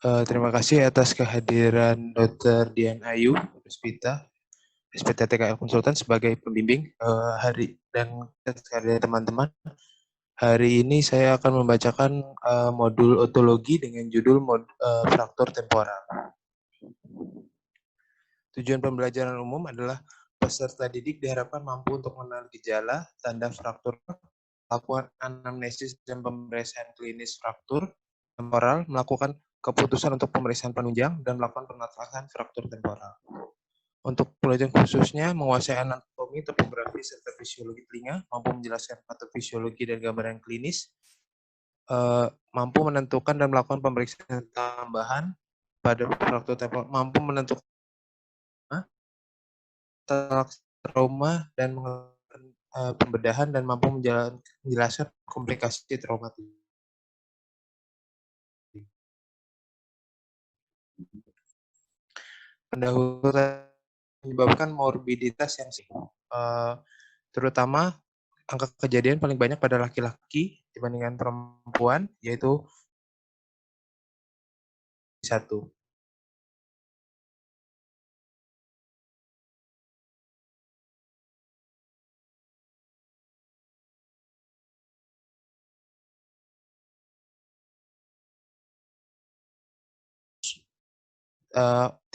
Terima kasih atas kehadiran Dr. Dian Ayu, Puspita, SPT TKL Konsultan sebagai pembimbing hari dan teman-teman. Hari ini saya akan membacakan modul otologi dengan judul fraktur temporal. Tujuan pembelajaran umum adalah peserta didik diharapkan mampu untuk mengenal gejala, tanda fraktur, melakukan anamnesis dan pemeriksaan klinis fraktur temporal, melakukan keputusan untuk pemeriksaan penunjang, dan melakukan penatasan fraktur temporal. Untuk pelajaran khususnya, menguasai anatomi, topografi, serta fisiologi telinga, mampu menjelaskan patofisiologi dan gambaran klinis, mampu menentukan dan melakukan pemeriksaan tambahan pada fraktur temporal, mampu menentukan trauma dan pembedahan dan mampu menjelaskan komplikasi traumatik. Pendahuluan menyebabkan morbiditas yang terutama angka kejadian paling banyak pada laki-laki dibandingkan perempuan, yaitu 1.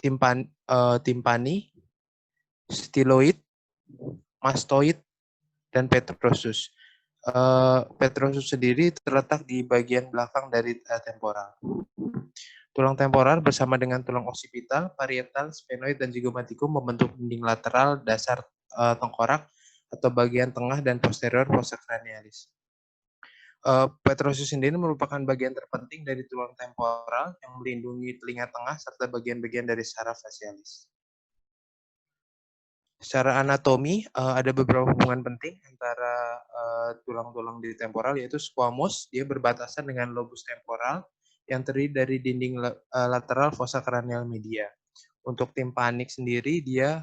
Timpani, stiloid, mastoid, dan petrosus. Petrosus sendiri terletak di bagian belakang dari temporal. Tulang temporal bersama dengan tulang occipital, parietal, sphenoid, dan zygomatikum membentuk dinding lateral dasar tengkorak atau bagian tengah dan posterior fossa cranialis. Petrosus sendiri merupakan bagian terpenting dari tulang temporal yang melindungi telinga tengah serta bagian-bagian dari saraf facialis. Secara anatomi, ada beberapa hubungan penting antara tulang-tulang di temporal, yaitu squamous, dia berbatasan dengan lobus temporal yang terdiri dari dinding lateral fossa cranial media. Untuk tympanic sendiri, dia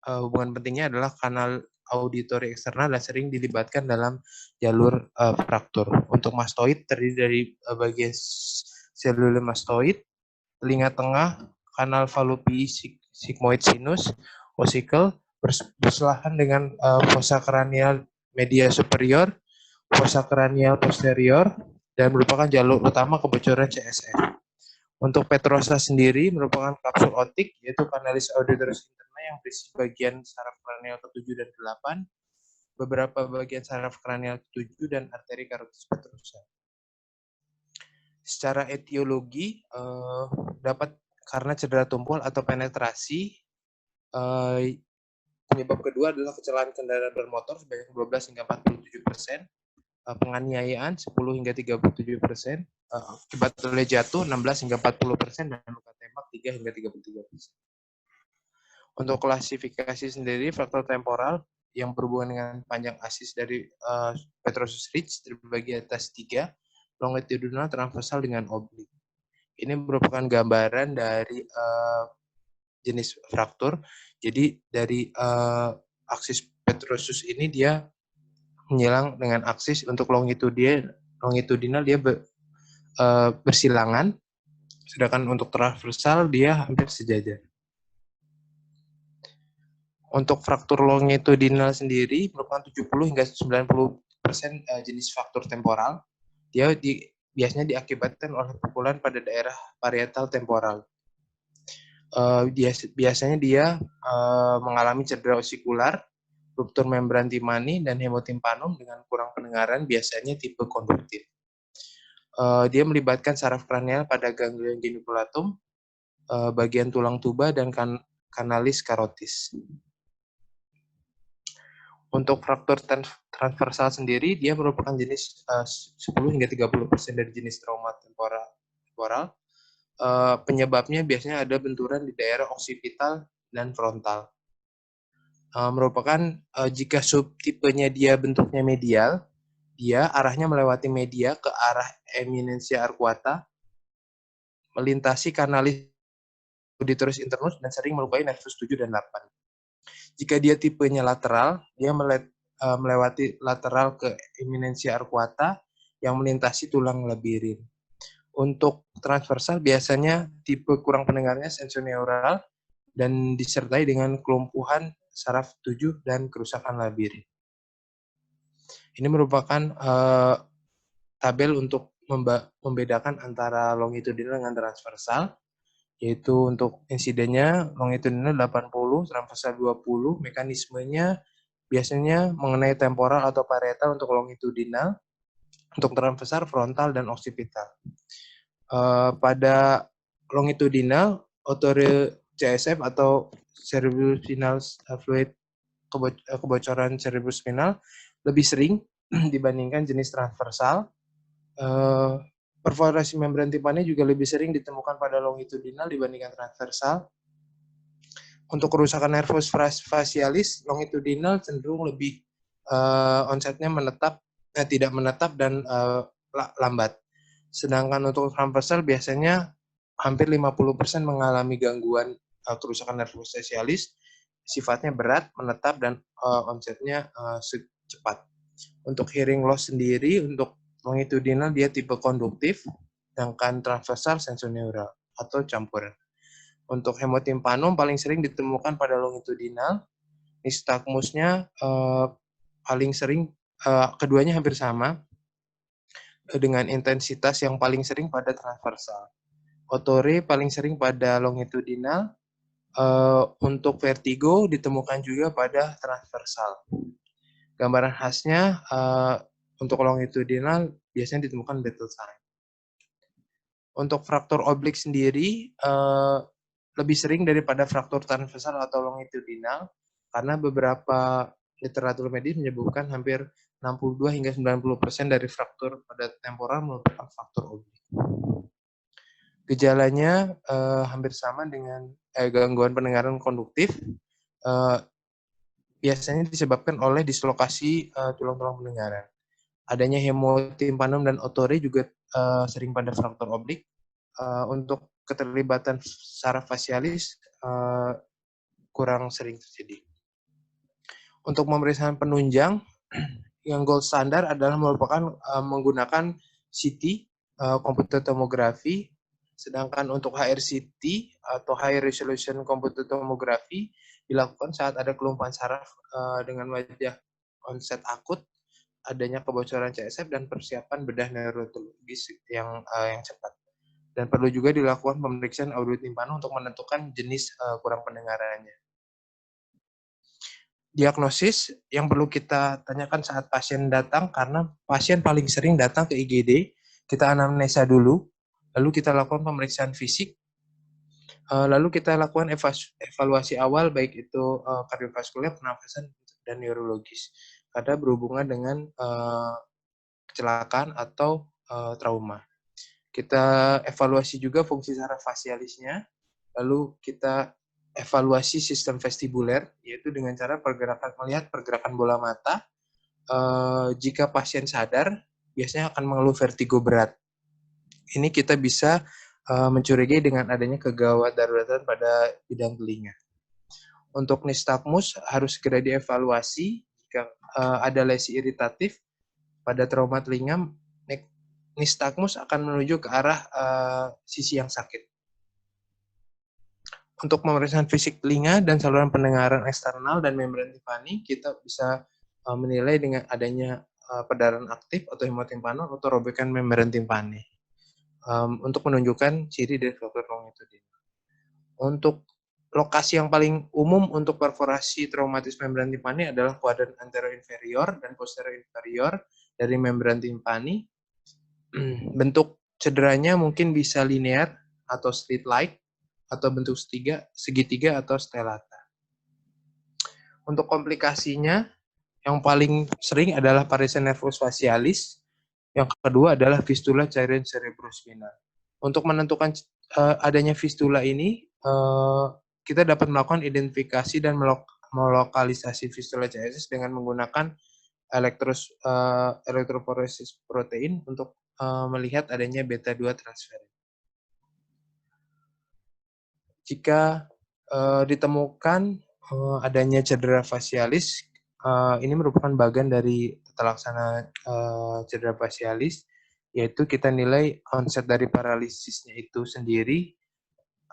hubungan pentingnya adalah kanal auditori eksternal dan sering dilibatkan dalam jalur fraktur. Untuk mastoid terdiri dari bagian seluler mastoid, telinga tengah, kanal fallopi sigmoid sinus, ossicle, berselahan dengan fossa cranial media superior, fossa cranial posterior, dan merupakan jalur utama kebocoran CSF. Untuk Petrosa sendiri merupakan kapsul otik, yaitu kanalis auditoris interna yang berisi bagian saraf kranial ke-7 dan ke-8, beberapa bagian saraf kranial ke-7, dan arteri karotis Petrosa. Secara etiologi, dapat karena cedera tumpul atau penetrasi. Penyebab kedua adalah kecelakaan kendaraan bermotor sebanyak 12 hingga 47%, penganiayaan 10 hingga 37%, akibat oleh jatuh 16 hingga 40%, dan luka tembak 3 hingga 33%. Untuk klasifikasi sendiri, faktor temporal yang berhubungan dengan panjang asis dari Petrosus ridge terbagi atas 3, longitudinal, transversal, dengan oblik. Ini merupakan gambaran dari jenis fraktur. Jadi dari aksis Petrosus ini dia menyilang dengan aksis. Untuk longitudinal dia bersilangan, sedangkan untuk transversal dia hampir sejajar. Untuk fraktur longitudinal sendiri merupakan 70 hingga 90% jenis fraktur temporal. Dia biasanya diakibatkan oleh pukulan pada daerah parietal temporal. Biasanya dia mengalami cedera osikular, ruptur membran timani, dan hemotimpanum dengan kurang pendengaran, biasanya tipe konduktif. Dia melibatkan saraf kranial pada ganglion geniculatum, bagian tulang tuba, dan kanalis karotis. Untuk fraktur transversal sendiri, dia merupakan jenis 10 hingga 30% dari jenis trauma temporal. Penyebabnya biasanya ada benturan di daerah occipital dan frontal. Merupakan jika subtipenya dia bentuknya medial, dia arahnya melewati media ke arah eminensia arcuata, melintasi kanalis auditoris internus, dan sering melukai nervus 7 dan 8. Jika dia tipenya lateral, dia melewati lateral ke eminensia arcuata yang melintasi tulang labirin. Untuk transversal biasanya tipe kurang pendengarnya sensorineural dan disertai dengan kelumpuhan saraf 7 dan kerusakan labirin. Ini merupakan tabel untuk membedakan antara longitudinal dengan transversal, yaitu untuk insidennya longitudinal 80, transversal 20, mekanismenya biasanya mengenai temporal atau parietal untuk longitudinal, untuk transversal frontal dan occipital. Pada longitudinal, CSF atau cerebrospinal fluid, kebocoran cerebrospinal lebih sering dibandingkan jenis transversal. Perforasi membran timpani juga lebih sering ditemukan pada longitudinal dibandingkan transversal. Untuk kerusakan nervus facialis, longitudinal cenderung lebih onsetnya menetap, tidak menetap dan lambat. Sedangkan untuk transversal biasanya hampir 50% mengalami gangguan kerusakan nervus facialis, sifatnya berat, menetap, dan onsetnya cepat. Untuk hearing loss sendiri, untuk longitudinal dia tipe konduktif, sedangkan transversal sensorineural atau campuran. Untuk hemotimpanum paling sering ditemukan pada longitudinal, nystagmusnya paling sering, keduanya hampir sama, dengan intensitas yang paling sering pada transversal. Otore paling sering pada longitudinal, untuk vertigo ditemukan juga pada transversal. Gambaran khasnya untuk longitudinal biasanya ditemukan battle sign. Untuk fraktur oblik sendiri lebih sering daripada fraktur transversal atau longitudinal karena beberapa literatur medis menyebutkan hampir 62 hingga 90% dari fraktur pada temporal merupakan fraktur oblik. Gejalanya hampir sama dengan gangguan pendengaran konduktif, biasanya disebabkan oleh dislokasi tulang-tulang pendengaran. Adanya hemotimpanum dan otore juga sering pada fraktur oblik. Untuk keterlibatan saraf facialis kurang sering terjadi. Untuk pemeriksaan penunjang, yang gold standar adalah merupakan menggunakan CT, komputer tomografi, sedangkan untuk HRCT atau High Resolution Computed Tomography dilakukan saat ada kelumpuhan saraf dengan wajah onset akut, adanya kebocoran CSF dan persiapan bedah neurologis yang cepat. Dan perlu juga dilakukan pemeriksaan audiotimpano untuk menentukan jenis kurang pendengarannya. Diagnosis yang perlu kita tanyakan saat pasien datang, karena pasien paling sering datang ke IGD, kita anamnesa dulu, lalu kita lakukan pemeriksaan fisik, lalu kita lakukan evaluasi awal, baik itu kardiovaskuler, pernafasan, dan neurologis, karena berhubungan dengan kecelakaan atau trauma. Kita evaluasi juga fungsi saraf facialisnya, lalu kita evaluasi sistem vestibuler, yaitu dengan cara melihat pergerakan bola mata. Jika pasien sadar, biasanya akan mengeluh vertigo berat. Ini kita bisa mencurigai dengan adanya kegawat daruratan pada bidang telinga. Untuk nystagmus harus segera dievaluasi jika ada lesi iritatif pada trauma telinga. Nystagmus akan menuju ke arah sisi yang sakit. Untuk pemeriksaan fisik telinga dan saluran pendengaran eksternal dan membran timpani, kita bisa menilai dengan adanya perdarahan aktif atau hemotimpano atau robekan membran timpani untuk menunjukkan ciri dari fraktur longitudinal. Untuk lokasi yang paling umum untuk perforasi traumatis membran timpani adalah kuadran anterior inferior dan posterior inferior dari membran timpani. Bentuk cederanya mungkin bisa linear atau street-like, atau bentuk segitiga atau stelata. Untuk komplikasinya, yang paling sering adalah paresia nervus facialis, yang kedua adalah fistula cairan cerebrospinal. Untuk menentukan adanya fistula ini, kita dapat melakukan identifikasi dan melokalisasi fistula CSS dengan menggunakan elektroforesis protein untuk melihat adanya beta 2 transferin. Jika ditemukan adanya cedera facialis, ini merupakan bagian dari tata laksana cedera facialis. yaitu kita nilai onset dari paralisisnya itu sendiri.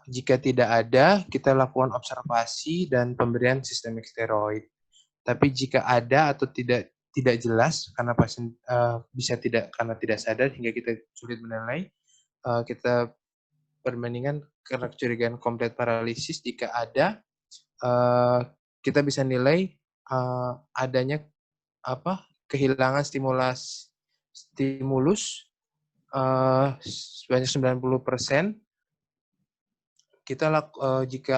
Jika tidak ada, kita lakukan observasi dan pemberian sistemik steroid. Tapi jika ada atau tidak jelas karena pasien bisa tidak karena tidak sadar hingga kita sulit menilai, kita perbandingan kecurigaan komplit paralisis. Jika ada, kita bisa nilai adanya kehilangan stimulus sebanyak 90%. Jika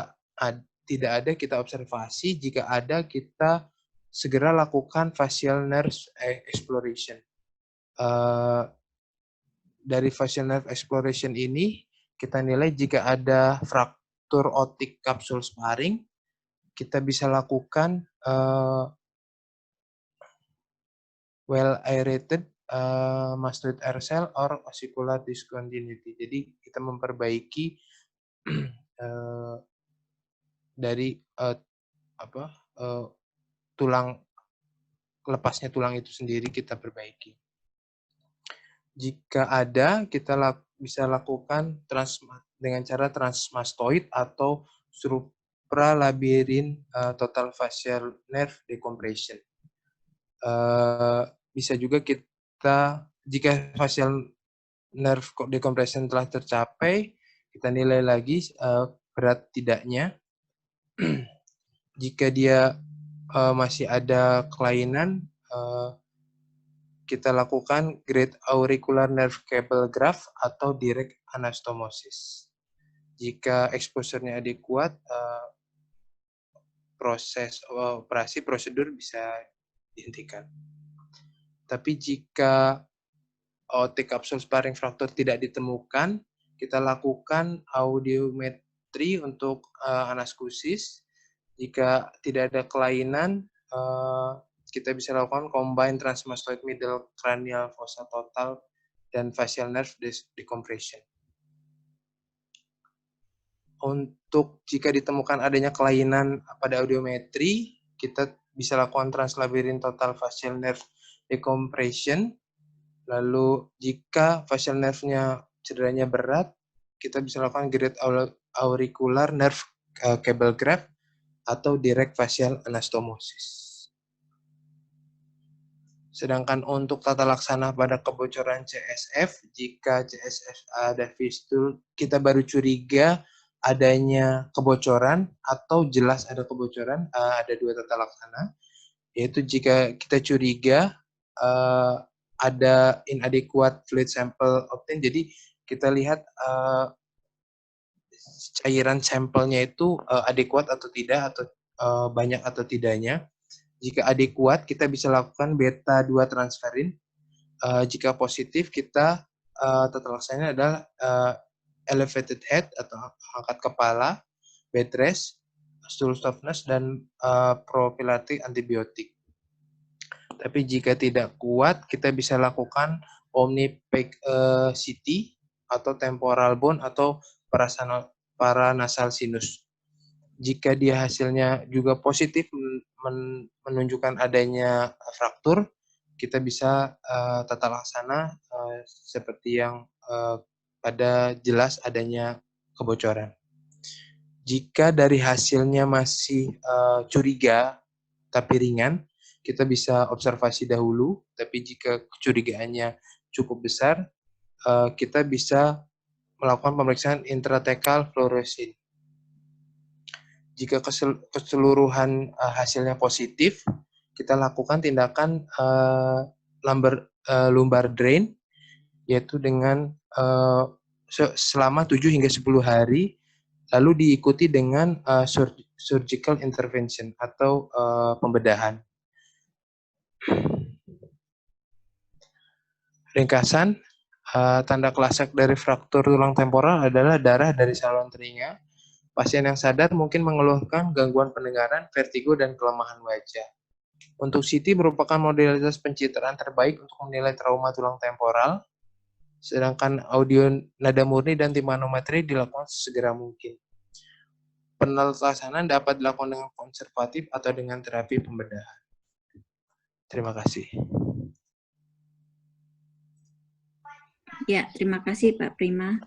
tidak ada, kita observasi. Jika ada, kita segera lakukan facial nerve exploration. Dari facial nerve exploration ini, kita nilai jika ada fraktur otik kapsul sparring, kita bisa lakukan well aerated mastoid air cell or ossicular discontinuity. Jadi kita memperbaiki dari lepasnya tulang itu sendiri, kita perbaiki. Jika ada, kita bisa lakukan dengan cara transmastoid atau supralabirin total facial nerve decompression. Bisa juga kita, jika facial nerve decompression telah tercapai, kita nilai lagi berat tidaknya. Jika dia masih ada kelainan, kita lakukan great auricular nerve cable graft atau direct anastomosis. Jika exposure-nya adekuat, proses operasi prosedur bisa dihentikan. Tapi jika otik kapsul sparring fracture tidak ditemukan, kita lakukan audiometri untuk anaskusis. Jika tidak ada kelainan, kita bisa lakukan combined transmastoid middle cranial fossa total dan facial nerve decompression. Untuk jika ditemukan adanya kelainan pada audiometri, kita bisa lakukan translabirin total facial nerve decompression. Lalu jika facial nerve-nya cederanya berat, kita bisa lakukan great auricular nerve cable graft atau direct facial anastomosis. Sedangkan untuk tata laksana pada kebocoran CSF, jika CSF ada fistul, kita baru curiga adanya kebocoran atau jelas ada kebocoran, ada dua tata laksana, yaitu jika kita curiga ada inadequate fluid sample obtained, jadi kita lihat cairan sampelnya itu adekuat atau tidak, atau banyak atau tidaknya. Jika adekuat, kita bisa lakukan beta 2 transferin. Jika positif, kita tata laksananya adalah elevated head atau angkat kepala, bed rest, stool stiffness, dan prophylactic antibiotik. Tapi jika tidak kuat, kita bisa lakukan omnipaque CT atau temporal bone atau paranasal sinus. Jika dia hasilnya juga positif menunjukkan adanya fraktur, kita bisa tata laksana seperti yang pada jelas adanya kebocoran. Jika dari hasilnya masih curiga tapi ringan, kita bisa observasi dahulu. Tapi jika kecurigaannya cukup besar, kita bisa melakukan pemeriksaan intrathecal fluorescein. Jika keseluruhan hasilnya positif, kita lakukan tindakan lumbar drain, yaitu dengan selama 7 hingga 10 hari, lalu diikuti dengan surgical intervention atau pembedahan. Ringkasan, tanda klasak dari fraktur tulang temporal adalah darah dari saluran telinga. Pasien yang sadar mungkin mengeluhkan gangguan pendengaran, vertigo, dan kelemahan wajah. Untuk CT merupakan modalitas pencitraan terbaik untuk menilai trauma tulang temporal, sedangkan audio nada murni dan timanometri dilakukan sesegera mungkin. Penelaksanaan dapat dilakukan dengan konservatif atau dengan terapi pembedahan. Terima kasih. Ya, terima kasih Pak Prima.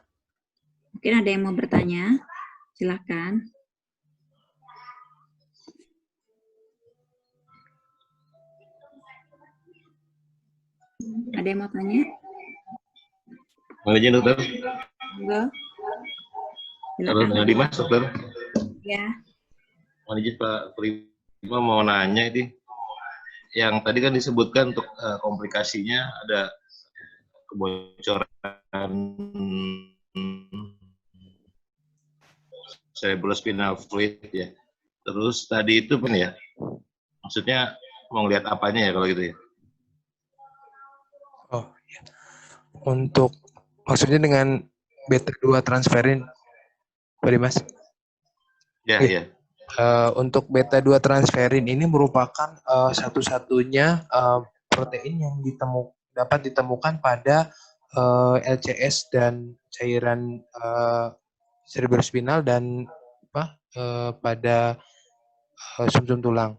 Mungkin ada yang mau bertanya? Silakan. Ada yang mau tanya? Mohon izin dokter. Enggak. Halo, Silakan Pak. Dimas dokter. Ya. Mohon izin Pak Prima mau nanya ini. Yang tadi kan disebutkan untuk komplikasinya ada kebocoran cerebrospinal fluid ya. Terus tadi itu kan ya, maksudnya mau ngeliat apanya ya kalau gitu ya? Oh, ya. Untuk maksudnya dengan beta 2 transferin, Pak Dimas? Ya, Oke. ya. Untuk beta 2 transferin ini merupakan satu-satunya protein yang dapat ditemukan pada LCS dan cairan cerebrospinal dan pada sumsum tulang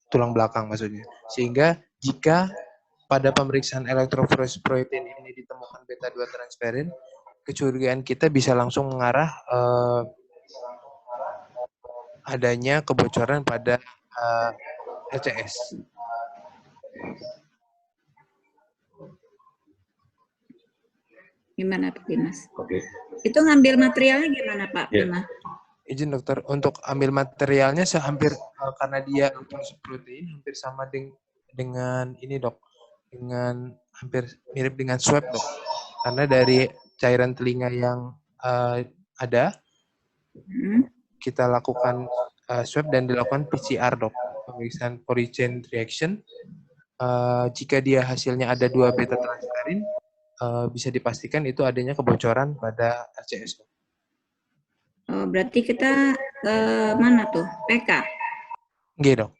tulang belakang maksudnya. Sehingga jika pada pemeriksaan elektropoietin ini ditemukan beta 2 transferin, kecurigaan kita bisa langsung mengarah adanya kebocoran pada LCS. Gimana Pak Dimas? Oke. Itu ngambil materialnya gimana Pak Prima? Izin dokter, untuk ambil materialnya sehampir karena dia protein hampir sama dengan ini dok, dengan hampir mirip dengan swab dok. Karena dari cairan telinga yang ada, kita lakukan swab dan dilakukan PCR dok, pemeriksaan body chain reaction. Jika dia hasilnya ada 2 beta transferin, bisa dipastikan itu adanya kebocoran pada LCS. Oh, berarti kita mana tuh? PK? Nggih dok.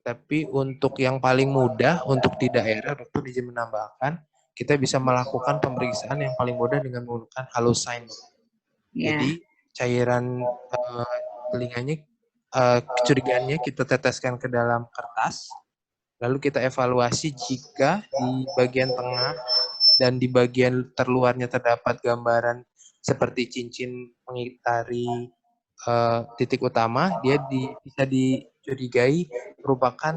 Tapi untuk yang paling mudah untuk di daerah, dokter izin menambahkan, kita bisa melakukan pemeriksaan yang paling mudah dengan menggunakan halosign. Ya. Jadi cairan telinganya, kecurigaannya kita teteskan ke dalam kertas, lalu kita evaluasi jika di bagian tengah dan di bagian terluarnya terdapat gambaran seperti cincin mengitari titik utama, dia bisa dicurigai merupakan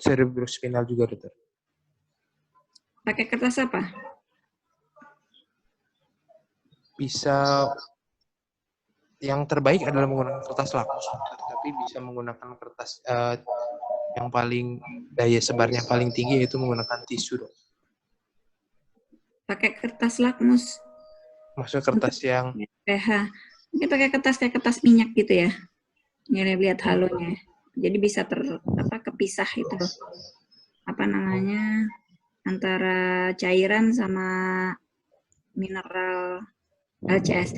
cerebrospinal juga, dokter. Pakai kertas apa? Bisa yang terbaik adalah menggunakan kertas lakmus, tapi bisa menggunakan kertas yang paling daya sebarnya paling tinggi, yaitu menggunakan tisu, dok. Pakai kertas lakmus. Maksudnya kertas untuk yang pH. Mungkin pakai kertas kayak kertas minyak gitu ya. Lihat halonya. Jadi bisa kepisah itu. Apa namanya? Antara cairan sama mineral LCS.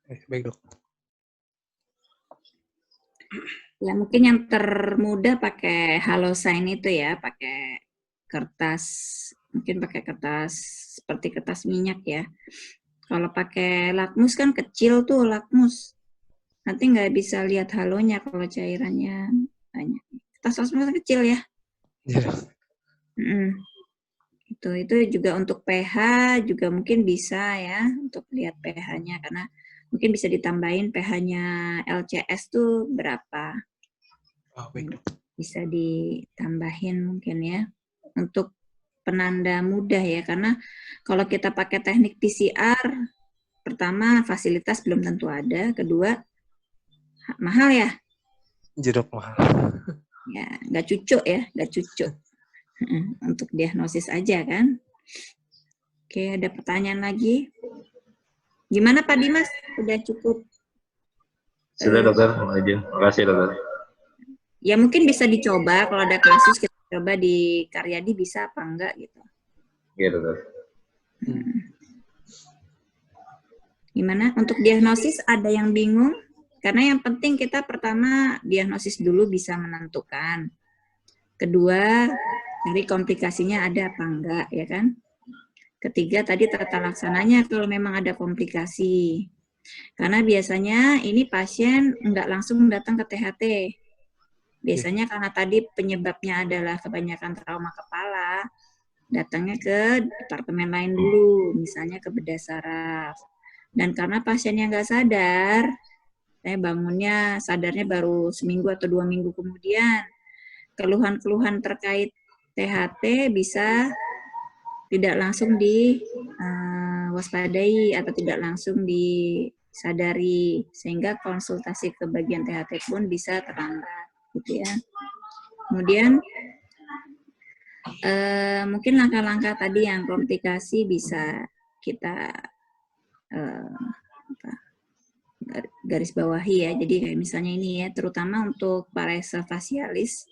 Baik, dok. Ya mungkin yang termudah pakai halosign itu ya, pakai kertas, mungkin pakai kertas seperti kertas minyak ya. Kalau pakai lakmus kan kecil tuh lakmus, nanti nggak bisa lihat halonya kalau cairannya banyak. Kertas lakmus kecil ya. Yeah. Itu juga untuk pH juga mungkin bisa ya untuk lihat pH-nya, karena mungkin bisa ditambahin pH-nya LCS tuh berapa. Oh, baik. Bisa ditambahin mungkin ya untuk penanda mudah ya, karena kalau kita pakai teknik PCR, pertama fasilitas belum tentu ada, kedua mahal ya. Jeruk mahal. Ya, nggak cucuk ya, nggak cucuk. Untuk diagnosis aja kan. Oke, ada pertanyaan lagi? Gimana Pak Dimas? Udah cukup? Sudah dokter, mohon izin. Makasih dokter. Ya mungkin bisa dicoba kalau ada kasus, kita coba di Karyadi bisa apa enggak gitu. Iya dokter. Gimana? Untuk diagnosis ada yang bingung? Karena yang penting kita pertama diagnosis dulu bisa menentukan. Kedua, dari komplikasinya ada apa enggak, ya kan? Ketiga, tadi tata laksananya kalau memang ada komplikasi. Karena biasanya ini pasien enggak langsung datang ke THT. Biasanya karena tadi penyebabnya adalah kebanyakan trauma kepala, datangnya ke departemen lain dulu, misalnya ke bedah saraf. Dan karena pasiennya nggak sadar, saya bangunnya sadarnya baru seminggu atau 2 minggu kemudian, keluhan-keluhan terkait THT bisa tidak langsung diwaspadai atau tidak langsung disadari, sehingga konsultasi ke bagian THT pun bisa terlambat, gitu ya. Kemudian mungkin langkah-langkah tadi yang komplikasi bisa kita garis bawahi ya. Jadi kayak misalnya ini ya, terutama untuk paresa facialis.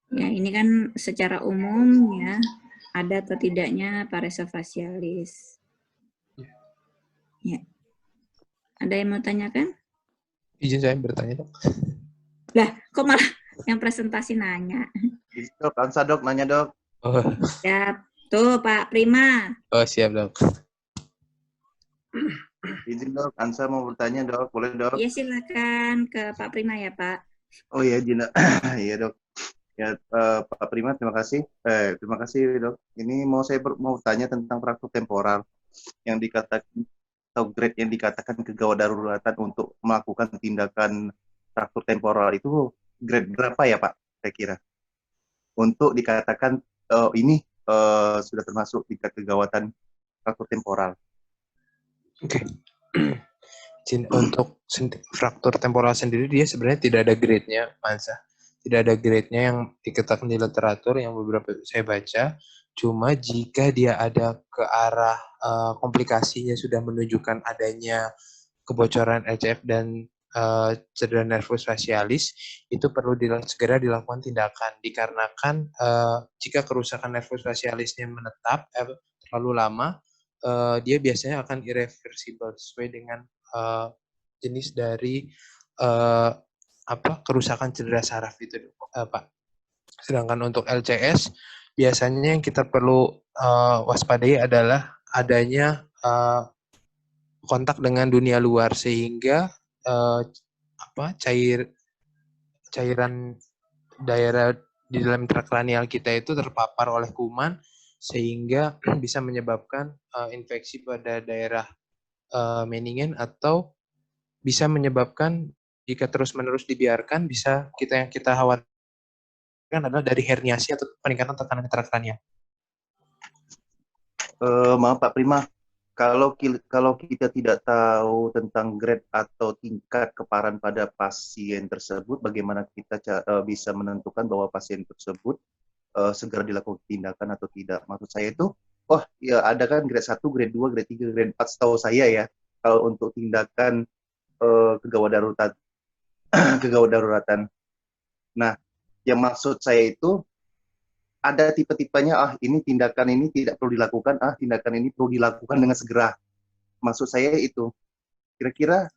Ya, ini kan secara umum ya, ada atau tidaknya paresa facialis. Ya. Ada yang mau tanyakan? Izin saya bertanya, Dok. Lah, kok malah yang presentasi nanya? Dok, Ansa dok, nanya dok. Oh, Ya, tuh Pak Prima. oh siap, Dok. Izin dok, Ansa mau bertanya dok, boleh dok? Iya silakan ke Pak Prima ya Pak. Oh iya, izin dok. Iya dok. Ya Pak Prima, terima kasih. Terima kasih dok. Ini mau tanya tentang fraktur temporal yang dikatakan atau grade yang dikatakan kegawat daruratan untuk melakukan tindakan fraktur temporal itu grade berapa ya Pak? Saya kira untuk dikatakan ini sudah termasuk tingkat kegawatan fraktur temporal. Oke. Untuk fraktur temporal sendiri dia sebenarnya tidak ada grade-nya, Mansa. Tidak ada grade-nya yang dikatakan di literatur yang beberapa saya baca. Cuma jika dia ada ke arah komplikasinya sudah menunjukkan adanya kebocoran LCF dan cedera nervus facialis, itu perlu segera dilakukan tindakan. Dikarenakan jika kerusakan nervus facialisnya menetap terlalu lama, dia biasanya akan irreversible sesuai dengan jenis dari kerusakan cedera saraf itu, Pak. Sedangkan untuk LCS biasanya yang kita perlu waspadai adalah adanya kontak dengan dunia luar sehingga cairan daerah di dalam intrakranial kita itu terpapar oleh kuman sehingga bisa menyebabkan infeksi pada daerah meningen atau bisa menyebabkan jika terus-menerus dibiarkan bisa yang kita khawatirkan adalah dari herniasi atau peningkatan tekanan intrakranial. Maaf Pak Prima, kalau kita tidak tahu tentang grade atau tingkat keparahan pada pasien tersebut, bagaimana kita bisa menentukan bahwa pasien tersebut segera dilakukan tindakan atau tidak? Maksud saya itu, ya ada kan grade 1, grade 2, grade 3, grade 4 setahu saya ya, kalau untuk tindakan kegawat daruratan. Nah, yang maksud saya itu ada tipe-tipenya, ini tindakan ini tidak perlu dilakukan, tindakan ini perlu dilakukan dengan segera. Maksud saya itu, kira-kira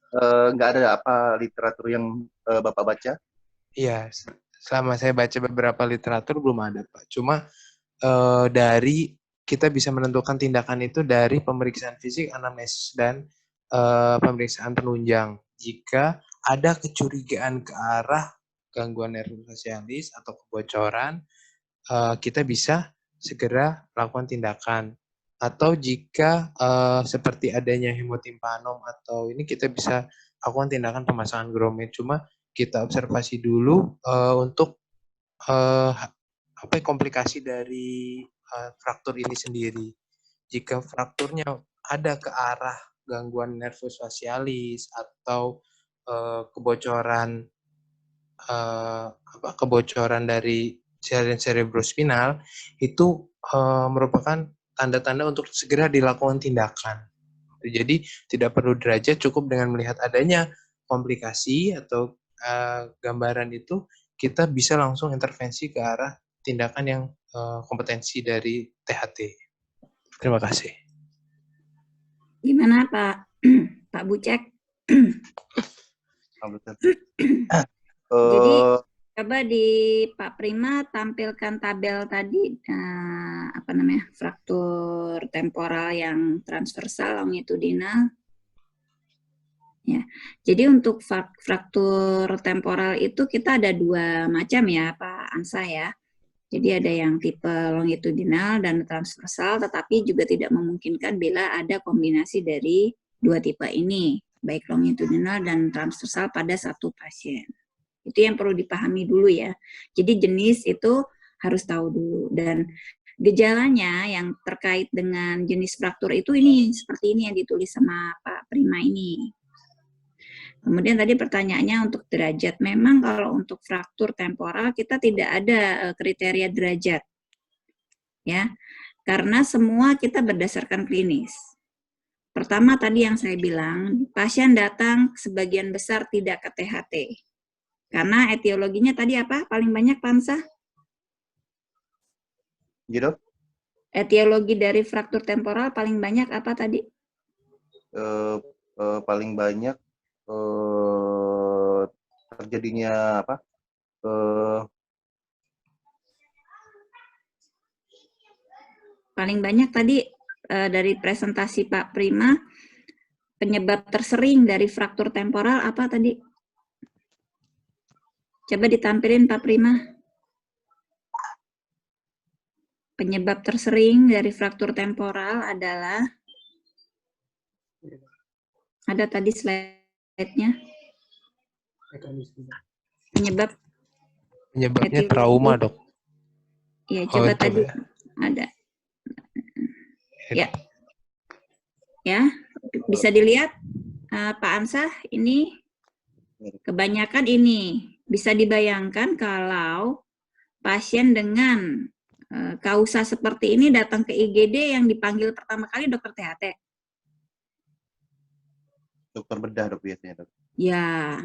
nggak ada apa literatur yang Bapak baca? Iya, selama saya baca beberapa literatur belum ada, Pak. Cuma dari kita bisa menentukan tindakan itu dari pemeriksaan fisik, anamnesis, dan pemeriksaan penunjang. Jika ada kecurigaan ke arah gangguan nervus facialis atau kebocoran, kita bisa segera melakukan tindakan. Atau jika seperti adanya hemotimpanom atau ini kita bisa lakukan tindakan pemasangan grommet. Cuma kita observasi dulu untuk komplikasi dari fraktur ini sendiri. Jika frakturnya ada ke arah gangguan nervus facialis atau kebocoran dari jaringan cerebrospinal, itu merupakan tanda-tanda untuk segera dilakukan tindakan. Jadi tidak perlu derajat, cukup dengan melihat adanya komplikasi atau gambaran itu, kita bisa langsung intervensi ke arah tindakan yang kompetensi dari THT. Terima kasih. Gimana Pak Pak Bucek? Jadi coba di Pak Prima tampilkan tabel tadi fraktur temporal yang transversal longitudinal. Ya, jadi untuk fraktur temporal itu kita ada 2 macam ya, Pak Ansa ya. Jadi ada yang tipe longitudinal dan transversal, tetapi juga tidak memungkinkan bila ada kombinasi dari 2 tipe ini, baik longitudinal dan transversal pada satu pasien. Itu yang perlu dipahami dulu ya. Jadi jenis itu harus tahu dulu, dan gejalanya yang terkait dengan jenis fraktur itu ini seperti ini yang ditulis sama Pak Prima ini. Kemudian tadi pertanyaannya untuk derajat. Memang kalau untuk fraktur temporal kita tidak ada kriteria derajat. Ya. Karena semua kita berdasarkan klinis. Pertama tadi yang saya bilang, pasien datang sebagian besar tidak ke THT. Karena etiologinya tadi apa? Paling banyak Pansa? Gitu? Etiologi dari fraktur temporal paling banyak apa tadi? Paling banyak terjadinya apa? Paling banyak tadi dari presentasi Pak Prima, penyebab tersering dari fraktur temporal apa tadi? Coba ditampilin Pak Prima. Penyebab tersering dari fraktur temporal adalah, ada tadi slide-nya. Penyebabnya trauma, Dok. Iya, coba tadi ya. ada. Ya. Ya, bisa dilihat Pak Ansah, ini kebanyakan ini. Bisa dibayangkan kalau pasien dengan kausa seperti ini datang ke IGD yang dipanggil pertama kali dokter THT. Dokter bedah, Dok, biasanya, Dok. Ya,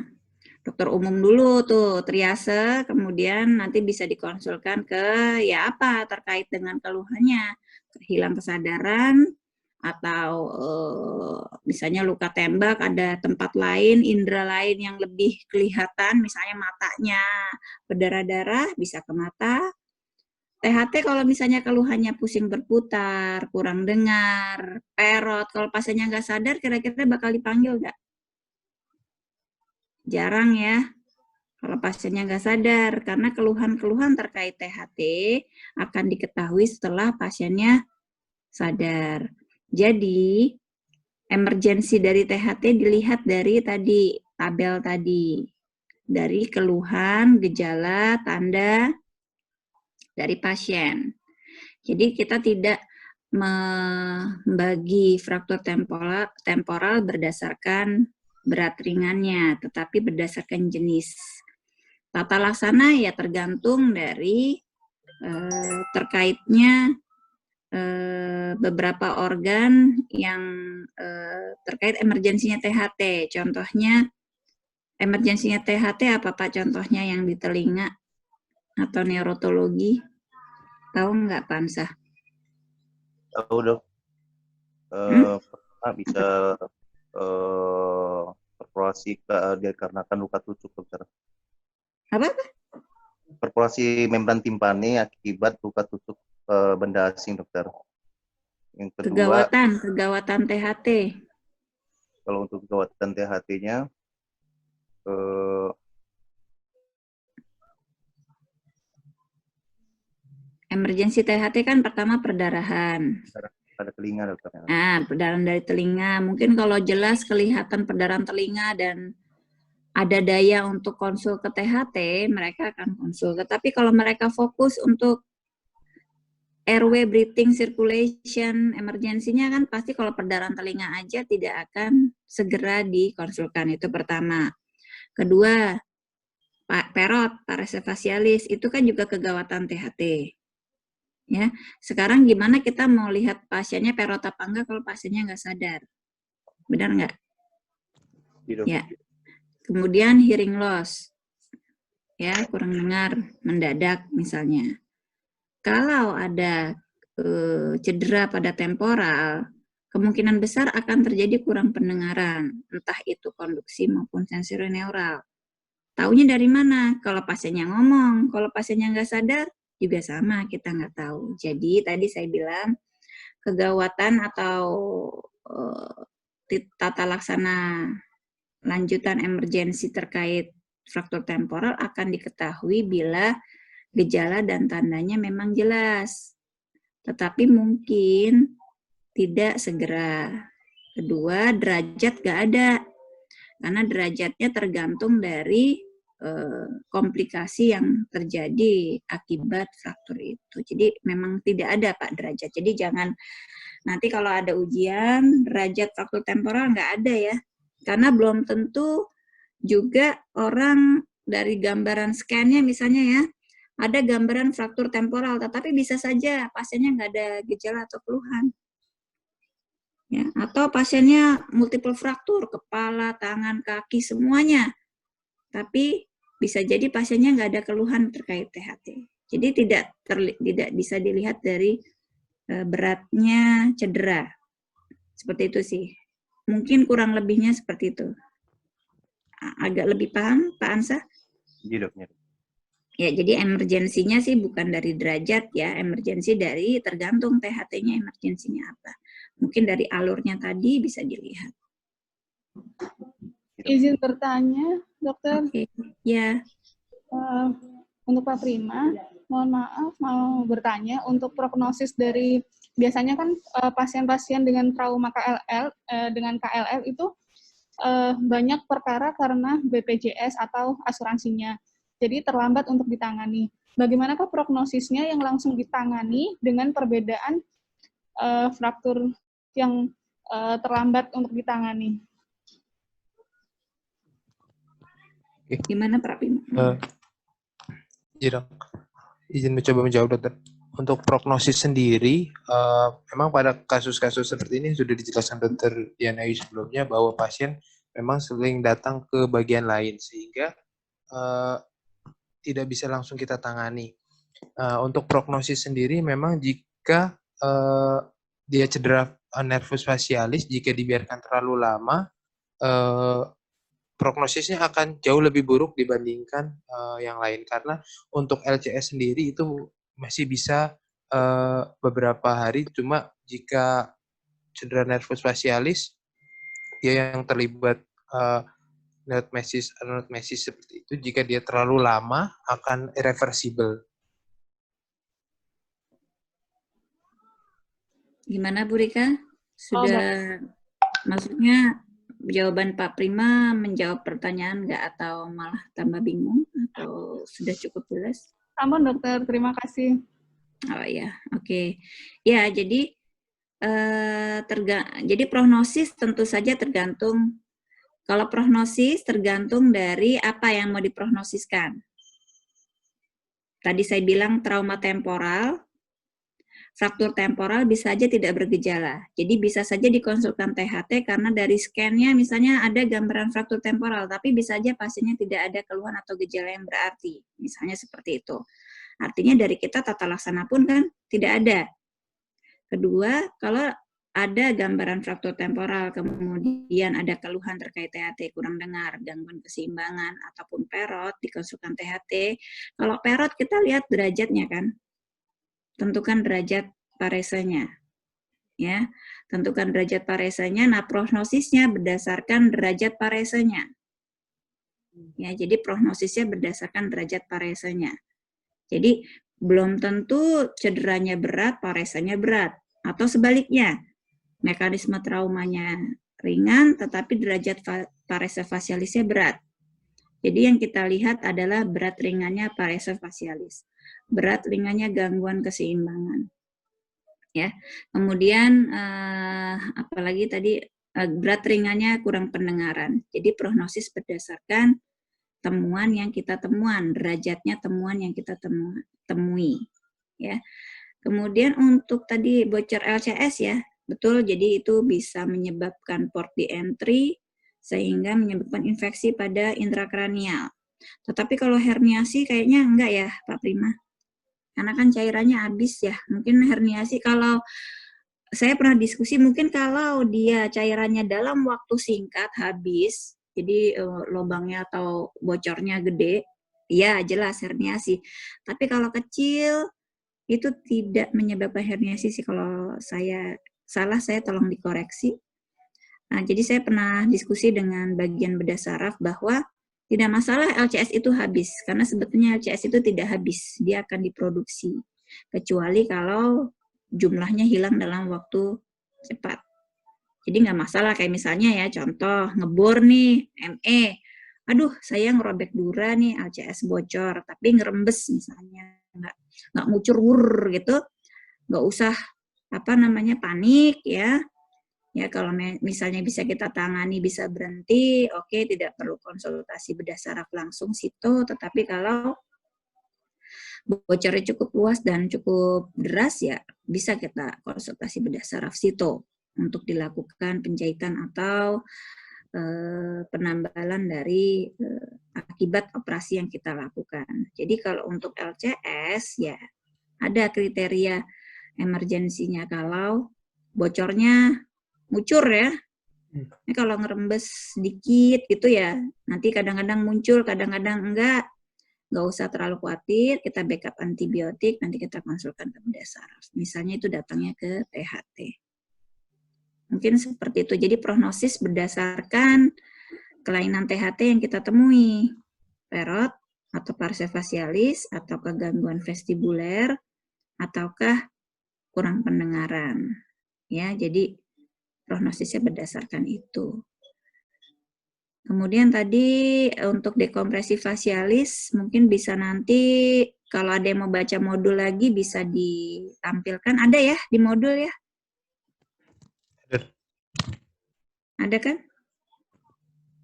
dokter umum dulu tuh, triase, kemudian nanti bisa dikonsulkan ke ya apa terkait dengan keluhannya, hilang kesadaran, atau misalnya luka tembak, ada tempat lain, indera lain yang lebih kelihatan, misalnya matanya berdarah-darah, bisa ke mata. THT kalau misalnya keluhannya pusing berputar, kurang dengar, perot, kalau pasiennya nggak sadar, kira-kira bakal dipanggil nggak? Jarang ya, kalau pasiennya nggak sadar, karena keluhan-keluhan terkait THT akan diketahui setelah pasiennya sadar. Jadi, emergensi dari THT dilihat dari tadi, tabel tadi. Dari keluhan, gejala, tanda dari pasien. Jadi kita tidak membagi fraktur temporal berdasarkan berat ringannya, tetapi berdasarkan jenis. Tata laksana ya tergantung dari terkaitnya beberapa organ yang terkait emergensinya THT. Contohnya, emergensinya THT apa Pak contohnya yang di telinga atau neurologi? Tahu nggak Pak Ansah? Tahu, Dok. Bisa perforasi dikarenakan luka tusuk, Dokter. Apa? Perforasi membran timpani akibat luka tusuk benda asing, Dokter. Yang kedua, kegawatan THT. Kalau untuk kegawatan THT-nya, emergensi THT kan pertama perdarahan. pada telinga, Dokter. Perdarahan dari telinga. Mungkin kalau jelas kelihatan perdarahan telinga dan ada daya untuk konsul ke THT, mereka akan konsul. Tetapi kalau mereka fokus untuk airway, breathing, circulation, emergensinya kan pasti kalau perdarahan telinga aja tidak akan segera dikonsulkan. Itu pertama. Kedua, perot, paresefasialis, itu kan juga kegawatan THT. Ya, sekarang gimana kita mau lihat pasiennya perot apa enggak kalau pasiennya nggak sadar? Benar nggak? Ya. Kemudian hearing loss. Ya, kurang dengar, mendadak misalnya. Kalau ada cedera pada temporal, kemungkinan besar akan terjadi kurang pendengaran, entah itu konduksi maupun sensorineural. Taunya dari mana? Kalau pasiennya ngomong, kalau pasiennya nggak sadar, juga sama, kita nggak tahu. Jadi tadi saya bilang, kegawatan atau tata laksana lanjutan emergensi terkait fraktur temporal akan diketahui bila gejala dan tandanya memang jelas, tetapi mungkin tidak segera. Kedua, derajat nggak ada, karena derajatnya tergantung dari komplikasi yang terjadi akibat fraktur itu. Jadi memang tidak ada Pak derajat. Jadi jangan nanti kalau ada ujian derajat fraktur temporal nggak ada ya, karena belum tentu juga orang dari gambaran scan-nya misalnya ya, ada gambaran fraktur temporal, tetapi bisa saja pasiennya nggak ada gejala atau keluhan. Ya, atau pasiennya multiple fraktur, kepala, tangan, kaki, semuanya. Tapi bisa jadi pasiennya nggak ada keluhan terkait THT. Jadi tidak bisa dilihat dari beratnya cedera. Seperti itu sih. Mungkin kurang lebihnya seperti itu. Agak lebih paham, Pak Ansa? Iya, Dok. Ya, jadi emergensinya sih bukan dari derajat ya, emergensi dari tergantung THT-nya emergensinya apa. Mungkin dari alurnya tadi bisa dilihat. Izin bertanya, dokter. Oke, ya. Untuk Pak Prima, mohon maaf mau bertanya untuk prognosis dari biasanya kan pasien-pasien dengan trauma dengan KLL itu banyak perkara karena BPJS atau asuransinya. Jadi terlambat untuk ditangani. Bagaimanakah prognosisnya yang langsung ditangani dengan perbedaan fraktur yang terlambat untuk ditangani? Gimana Pak Prima? Iya dok, izin mencoba menjawab dokter. Untuk prognosis sendiri, memang pada kasus-kasus seperti ini sudah dijelaskan dokter Diana Ayu sebelumnya bahwa pasien memang sering datang ke bagian lain sehingga tidak bisa langsung kita tangani. Untuk prognosis sendiri memang jika dia cedera nervus facialis, jika dibiarkan terlalu lama, prognosisnya akan jauh lebih buruk dibandingkan yang lain, karena untuk LCS sendiri itu masih bisa beberapa hari, cuma jika cedera nervus facialis dia yang terlibat notmesis seperti itu, jika dia terlalu lama akan irreversible. Gimana Bu Rika? Sudah maksudnya jawaban Pak Prima menjawab pertanyaan nggak atau malah tambah bingung atau sudah cukup jelas? Ampun dokter, terima kasih. Oh ya, oke. Ya, jadi jadi prognosis tentu saja tergantung. Kalau prognosis tergantung dari apa yang mau diprognosiskan. Tadi saya bilang trauma temporal, fraktur temporal bisa saja tidak bergejala. Jadi bisa saja dikonsulkan THT karena dari scan-nya misalnya ada gambaran fraktur temporal, tapi bisa saja pasiennya tidak ada keluhan atau gejala yang berarti. Misalnya seperti itu. Artinya dari kita tata laksana pun kan tidak ada. Kedua, kalau ada gambaran fraktur temporal, kemudian ada keluhan terkait THT, kurang dengar, gangguan keseimbangan, ataupun perot, dikonsulkan THT. Kalau perot kita lihat derajatnya kan. Tentukan derajat paresanya, ya. Tentukan derajat paresanya. Nah, prognosisnya berdasarkan derajat paresanya. Ya, jadi prognosisnya berdasarkan derajat paresanya. Jadi belum tentu cederanya berat, paresanya berat, atau sebaliknya, mekanisme traumanya ringan, tetapi derajat parese facialisnya berat. Jadi yang kita lihat adalah berat ringannya parese facialis. Berat ringannya gangguan keseimbangan, ya. Kemudian apalagi tadi berat ringannya kurang pendengaran. Jadi prognosis berdasarkan temuan yang kita derajatnya temuan yang kita temui, ya. Kemudian untuk tadi bocor LCS ya, betul. Jadi itu bisa menyebabkan port di entry sehingga menyebabkan infeksi pada intrakranial. Tetapi kalau herniasi kayaknya enggak ya, Pak Prima. Karena kan cairannya habis ya. Mungkin herniasi kalau saya pernah diskusi, mungkin kalau dia cairannya dalam waktu singkat habis, jadi lubangnya atau bocornya gede, ya jelas herniasi. Tapi kalau kecil, itu tidak menyebabkan herniasi sih. Kalau saya salah, saya tolong dikoreksi. Jadi saya pernah diskusi dengan bagian bedah saraf bahwa tidak masalah LCS itu habis, karena sebetulnya LCS itu tidak habis, dia akan diproduksi. Kecuali kalau jumlahnya hilang dalam waktu cepat. Jadi nggak masalah, kayak misalnya ya, contoh ngebor nih, ME, aduh saya ngerobek dura nih, LCS bocor, tapi ngerembes misalnya, nggak ngucur wur gitu, nggak usah panik ya. Ya kalau misalnya bisa kita tangani, bisa berhenti, oke, tidak perlu konsultasi bedah saraf langsung sito, tetapi kalau bocornya cukup luas dan cukup deras ya bisa kita konsultasi bedah saraf sito untuk dilakukan penjahitan atau penambalan dari akibat operasi yang kita lakukan. Jadi kalau untuk LCS ya ada kriteria emergensinya kalau bocornya ngucur ya. Ini kalau ngerembes sedikit gitu ya, nanti kadang-kadang muncul, kadang-kadang enggak usah terlalu khawatir, kita backup antibiotik, nanti kita konsulkan ke bedah saraf. Misalnya itu datangnya ke THT. Mungkin seperti itu. Jadi prognosis berdasarkan kelainan THT yang kita temui. Perot, atau parsifasialis, atau gangguan vestibuler, ataukah kurang pendengaran. Ya, jadi prognosisnya berdasarkan itu. Kemudian tadi untuk dekompresi fasialis mungkin bisa nanti kalau ada yang mau baca modul lagi bisa ditampilkan. Ada ya di modul ya? Ada kan?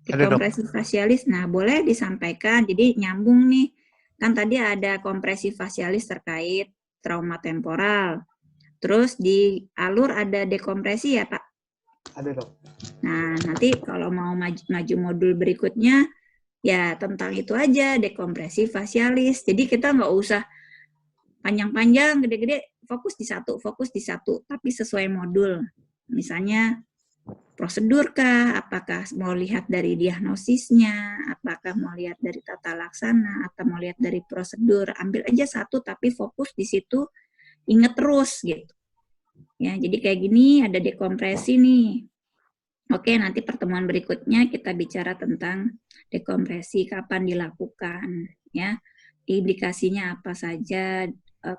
Dekompresi fasialis. Nah, boleh disampaikan. Jadi nyambung nih. Kan tadi ada kompresi fasialis terkait trauma temporal. Terus di alur ada dekompresi ya, Pak? Ada, Dok. Nah, nanti kalau mau maju modul berikutnya, ya tentang itu aja, dekompresi fasialis. Jadi kita nggak usah panjang-panjang, gede-gede, fokus di satu, tapi sesuai modul. Misalnya, prosedur kah, apakah mau lihat dari diagnosisnya, apakah mau lihat dari tata laksana, atau mau lihat dari prosedur, ambil aja satu, tapi fokus di situ, inget terus gitu. Ya, jadi kayak gini ada dekompresi nih. Oke, nanti pertemuan berikutnya kita bicara tentang dekompresi, kapan dilakukan, ya, indikasinya apa saja,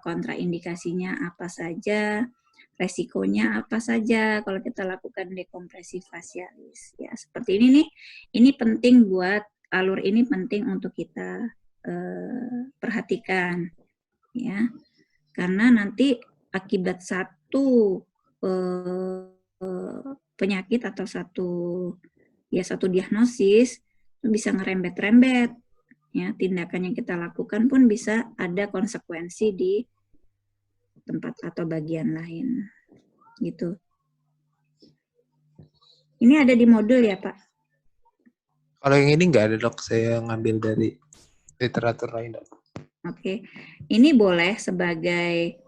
kontraindikasinya apa saja, resikonya apa saja kalau kita lakukan dekompresi fasialis. Ya, seperti ini nih, ini penting buat alur ini penting untuk kita perhatikan, ya, karena nanti akibat satu penyakit atau satu diagnosis itu bisa ngerembet-rembet ya, tindakan yang kita lakukan pun bisa ada konsekuensi di tempat atau bagian lain gitu. Ini ada di modul ya, Pak? Kalau yang ini nggak ada, Dok, saya ngambil dari literatur lain, Dok. Oke, ini boleh sebagai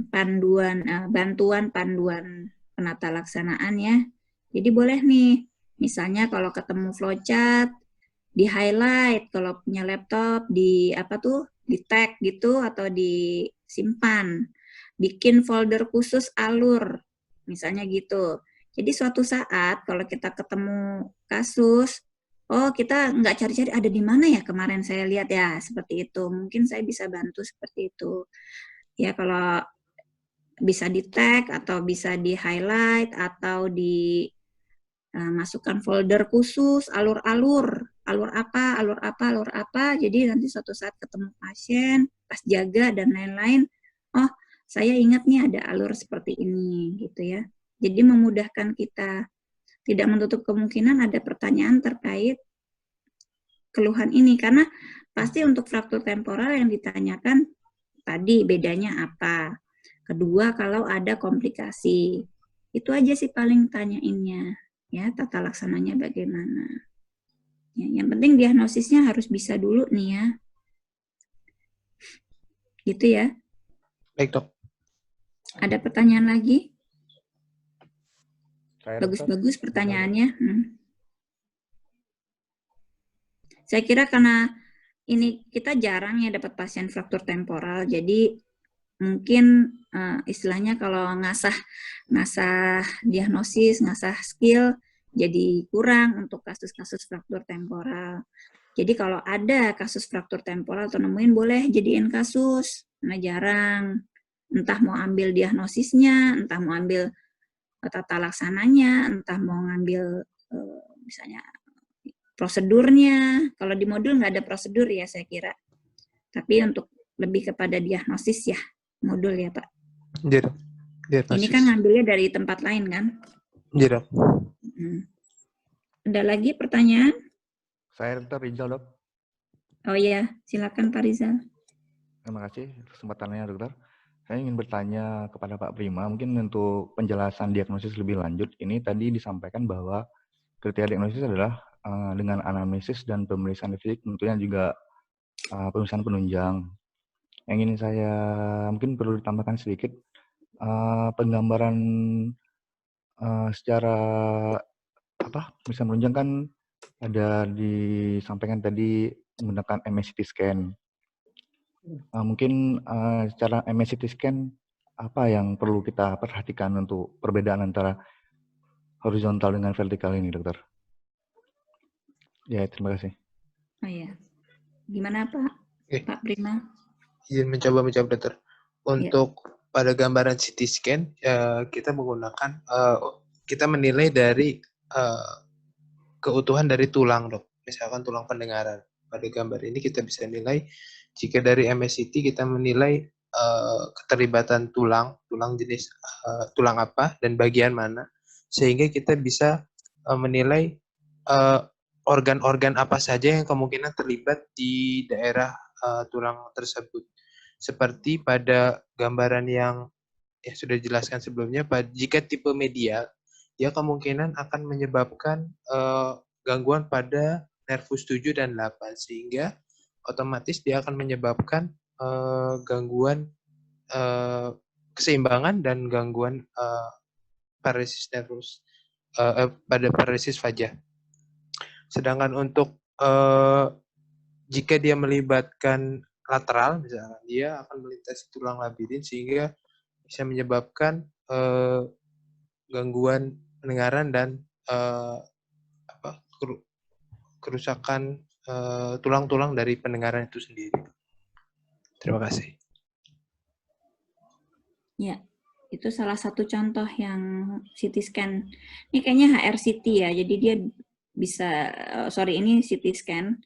bantuan panduan penata laksanaan ya. Jadi boleh nih, misalnya kalau ketemu flowchart, di highlight, kalau punya laptop, di tag gitu atau disimpan. Bikin folder khusus alur, misalnya gitu. Jadi suatu saat kalau kita ketemu kasus, oh kita nggak cari-cari ada di mana ya kemarin saya lihat ya, seperti itu. Mungkin saya bisa bantu seperti itu. Ya kalau bisa di tag atau bisa di highlight atau masukkan folder khusus alur apa. Jadi nanti suatu saat ketemu pasien, pas jaga dan lain-lain, oh saya ingat nih ada alur seperti ini gitu ya. Jadi memudahkan kita, tidak menutup kemungkinan ada pertanyaan terkait keluhan ini karena pasti untuk fraktur temporal yang ditanyakan tadi bedanya apa. Kedua, kalau ada komplikasi. Itu aja sih paling tanyainnya. Ya, tata laksananya bagaimana. Ya, yang penting diagnosisnya harus bisa dulu nih ya. Gitu ya. Baik, Dok. Ada pertanyaan lagi? Bagus-bagus pertanyaannya. Saya kira karena ini kita jarang ya dapat pasien fraktur temporal, jadi mungkin istilahnya kalau ngasah diagnosis, ngasah skill jadi kurang untuk kasus-kasus fraktur temporal. Jadi kalau ada kasus fraktur temporal atau nemuin boleh jadiin kasus, karena jarang. Entah mau ambil diagnosisnya, entah mau ambil tata laksananya, entah mau ngambil misalnya prosedurnya. Kalau di modul nggak ada prosedur ya saya kira. Tapi untuk lebih kepada diagnosis ya modul ya Pak. Ini kan ngambilnya dari tempat lain kan? Iya dok. Ada lagi pertanyaan? Saya Dr. Rizal, Dok. Oh iya, silakan Pak Rizal. Terima kasih kesempatannya, Dokter. Saya ingin bertanya kepada Pak Prima, mungkin untuk penjelasan diagnosis lebih lanjut. Ini tadi disampaikan bahwa kriteria diagnosis adalah dengan anamnesis dan pemeriksaan fisik, tentunya juga pemeriksaan penunjang. Yang ingin saya mungkin perlu ditambahkan sedikit, penggambaran secara pemeriksaan penunjang kan ada disampaikan tadi menggunakan MSCT scan. Mungkin secara MSCT scan apa yang perlu kita perhatikan untuk perbedaan antara horizontal dengan vertikal ini, Dokter? Ya, terima kasih. Oh iya. Gimana Pak? Pak Prima? Izin mencoba Dokter. Untuk pada gambaran CT scan kita menggunakan kita menilai dari keutuhan dari tulang dok. Misalkan tulang pendengaran. Pada gambar ini kita bisa nilai jika dari MSCT kita menilai keterlibatan tulang jenis tulang apa dan bagian mana, sehingga kita bisa menilai organ-organ apa saja yang kemungkinan terlibat di daerah tulang tersebut. Seperti pada gambaran yang sudah dijelaskan sebelumnya, jika tipe medial, dia kemungkinan akan menyebabkan gangguan pada nervus 7 dan 8, sehingga otomatis dia akan menyebabkan gangguan keseimbangan dan gangguan paresis nervus pada paresis vajah. Sedangkan untuk jika dia melibatkan lateral, misalnya dia akan melintasi tulang labirin sehingga bisa menyebabkan gangguan pendengaran dan kerusakan tulang-tulang dari pendengaran itu sendiri. Terima kasih. Ya, itu salah satu contoh yang CT scan. Ini kayaknya HRCT ya, jadi dia bisa, ini CT scan.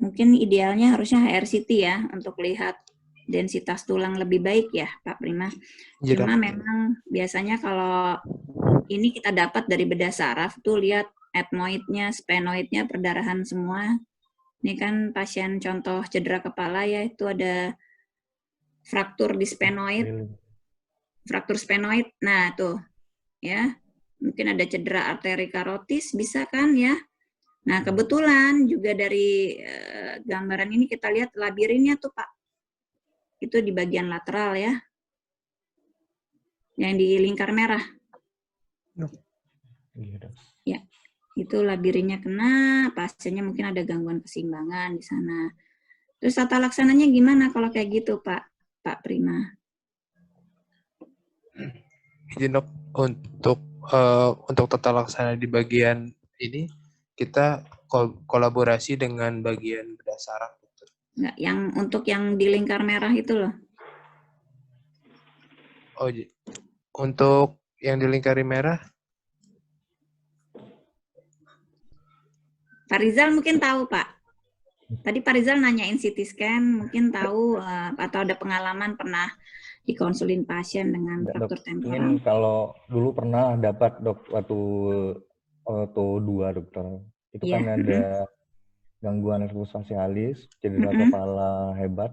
Mungkin idealnya harusnya HRCT ya, untuk lihat densitas tulang lebih baik ya, Pak Prima. Cuma memang biasanya kalau ini kita dapat dari bedah saraf, tuh lihat ethmoidnya, sphenoidnya, perdarahan semua. Ini kan pasien contoh cedera kepala ya, itu ada fraktur di sphenoid, fraktur sphenoid. Nah tuh, ya, mungkin ada cedera arteri karotis, bisa kan ya. Nah, kebetulan juga dari gambaran ini kita lihat labirinnya tuh Pak. Itu di bagian lateral ya. Yang di lingkar merah. Ya, itu labirinnya kena, pasiennya mungkin ada gangguan keseimbangan di sana. Terus tata laksananya gimana kalau kayak gitu Pak Prima? Izin dok, untuk tata laksana di bagian ini, kita kolaborasi dengan bagian bedah saraf. Enggak, untuk yang di lingkar merah itu loh. Oh, untuk yang di lingkar merah? Pak Rizal mungkin tahu, Pak. Tadi Pak Rizal nanyain CT scan, mungkin tahu atau ada pengalaman pernah dikonsulin pasien dengan fraktur temporal. Kalau dulu pernah dapat dok waktu auto 2 dokter. Itu kan ada gangguan nervus facialis, cedera kepala hebat.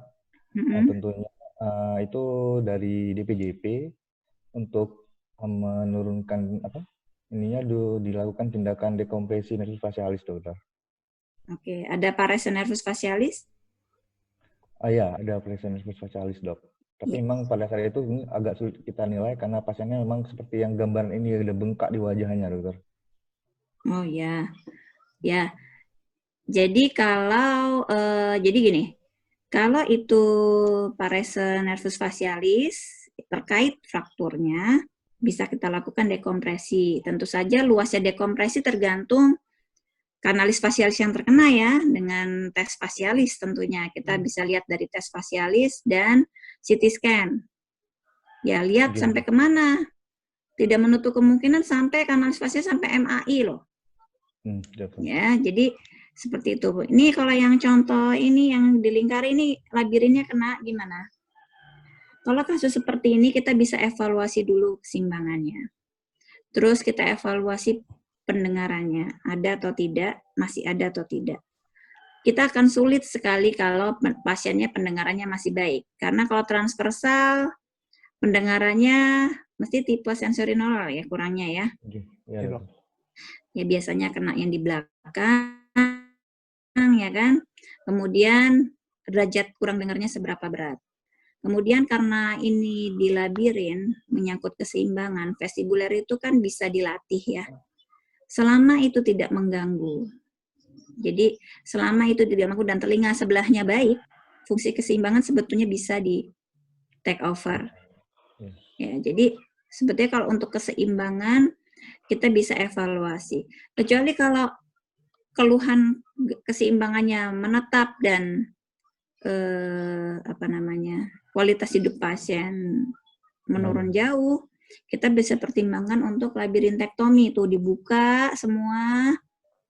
Tentunya itu dari DPJP untuk menurunkan dilakukan tindakan dekompresi nervus facialis dokter. Oke, ada paresis nervus facialis? Ya, ada paresis nervus facialis dok. Tapi memang pada saat itu agak sulit kita nilai karena pasiennya memang seperti yang gambaran ini ada bengkak di wajahnya dokter. Oh ya, ya. Jadi kalau jadi gini, Kalau itu parese nervus facialis terkait frakturnya, bisa kita lakukan dekompresi. Tentu saja luasnya dekompresi tergantung kanalis facialis yang terkena ya, dengan tes facialis tentunya. Kita bisa lihat dari tes facialis dan CT scan. Ya, lihat sampai kemana. Tidak menutup kemungkinan sampai kanalis facialis sampai MAI loh. Ya, jadi seperti itu. Ini kalau yang contoh ini yang di lingkar ini labirinnya kena gimana? Kalau kasus seperti ini kita bisa evaluasi dulu keseimbangannya. Terus kita evaluasi pendengarannya, ada atau tidak, masih ada atau tidak. Kita akan sulit sekali kalau pasiennya pendengarannya masih baik. Karena kalau transversal, pendengarannya mesti tipe sensorineural ya, kurangnya ya. Ya biasanya kena yang di belakang, ya kan. Kemudian derajat kurang dengarnya seberapa berat. Kemudian karena ini di labirin, menyangkut keseimbangan, vestibuler itu kan bisa dilatih ya. Selama itu tidak mengganggu. Jadi selama itu tidak mengganggu dan telinga sebelahnya baik, fungsi keseimbangan sebetulnya bisa di take over. Ya, jadi sebetulnya kalau untuk keseimbangan kita bisa evaluasi. Kecuali kalau keluhan keseimbangannya menetap dan kualitas hidup pasien menurun jauh, kita bisa pertimbangkan untuk labirintektomi, itu dibuka semua,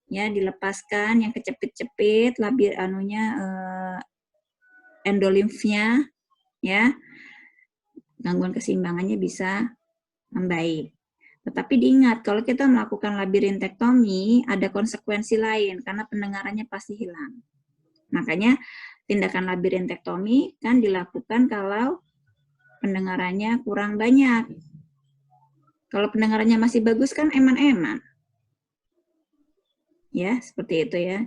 ya dilepaskan yang kecepit-cepit, endolimfnya, ya gangguan keseimbangannya bisa membaik. Tetapi diingat kalau kita melakukan labirintektomi ada konsekuensi lain karena pendengarannya pasti hilang. Makanya tindakan labirintektomi kan dilakukan kalau pendengarannya kurang banyak. Kalau pendengarannya masih bagus kan eman-eman. Ya, seperti itu ya.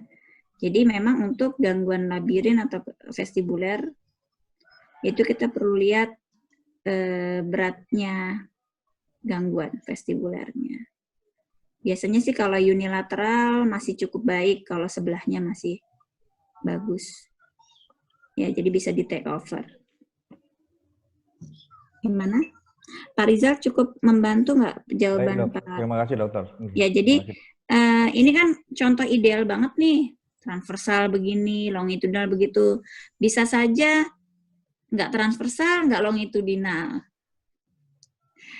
Jadi memang untuk gangguan labirin atau vestibuler itu kita perlu lihat beratnya gangguan vestibulernya. Biasanya sih kalau unilateral masih cukup baik, kalau sebelahnya masih bagus. Ya, jadi bisa di take over. Gimana? Pak Rizal cukup membantu nggak jawaban Baik, Pak? Terima kasih dokter. Ya, jadi ini kan contoh ideal banget nih, transversal begini, longitudinal begitu. Bisa saja nggak transversal, nggak longitudinal.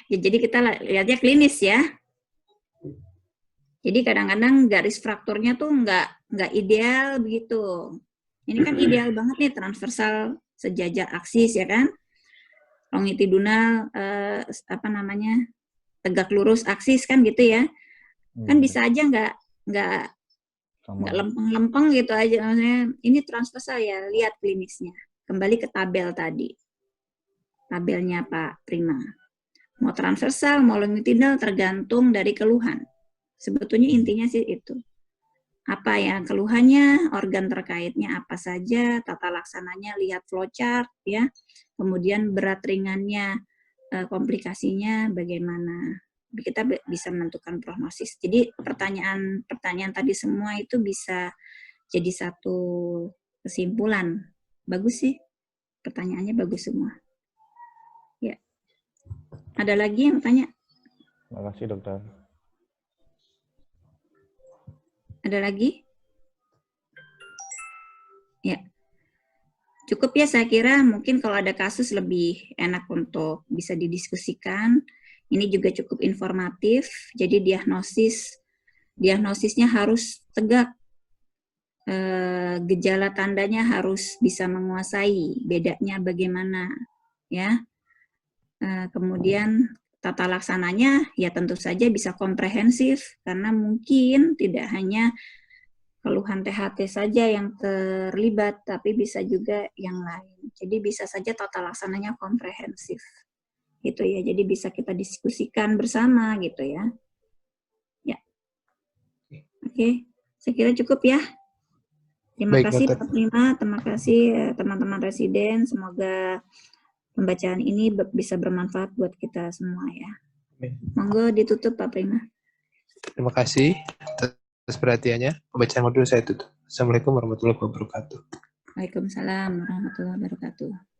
Ya, jadi kita lihatnya klinis ya. Jadi kadang-kadang garis frakturnya tuh nggak ideal begitu. Ini kan ideal banget nih transversal sejajar aksis ya kan. Longitudinal tegak lurus aksis kan gitu ya. Kan bisa aja nggak lempeng-lempeng gitu aja. Maksudnya ini transversal ya, lihat klinisnya. Kembali ke tabel tadi. Tabelnya Pak Prima. Mau transversal, mau longitudinal tergantung dari keluhan. Sebetulnya intinya sih itu. Apa ya keluhannya, organ terkaitnya apa saja, tata laksananya, lihat flowchart ya. Kemudian berat ringannya, komplikasinya bagaimana. Kita bisa menentukan prognosis. Jadi pertanyaan tadi semua itu bisa jadi satu kesimpulan. Bagus sih. Pertanyaannya bagus semua. Ya. Ada lagi yang tanya? Terima kasih dokter. Ada lagi? Ya. Cukup ya saya kira, mungkin kalau ada kasus lebih enak untuk bisa didiskusikan. Ini juga cukup informatif, jadi diagnosisnya harus tegak. Gejala tandanya harus bisa menguasai, bedanya bagaimana. Ya. Kemudian tata laksananya ya tentu saja bisa komprehensif, karena mungkin tidak hanya keluhan THT saja yang terlibat, tapi bisa juga yang lain. Jadi bisa saja tata laksananya komprehensif. Gitu ya, jadi bisa kita diskusikan bersama gitu ya. Ya. Oke, saya kira cukup ya. Terima kasih Pak Prima, terima kasih teman-teman residen. Semoga pembacaan ini bisa bermanfaat buat kita semua ya. Monggo ditutup Pak Prima. Terima kasih atas perhatiannya. Pembacaan modul saya tutup. Assalamualaikum warahmatullahi wabarakatuh. Waalaikumsalam warahmatullahi wabarakatuh.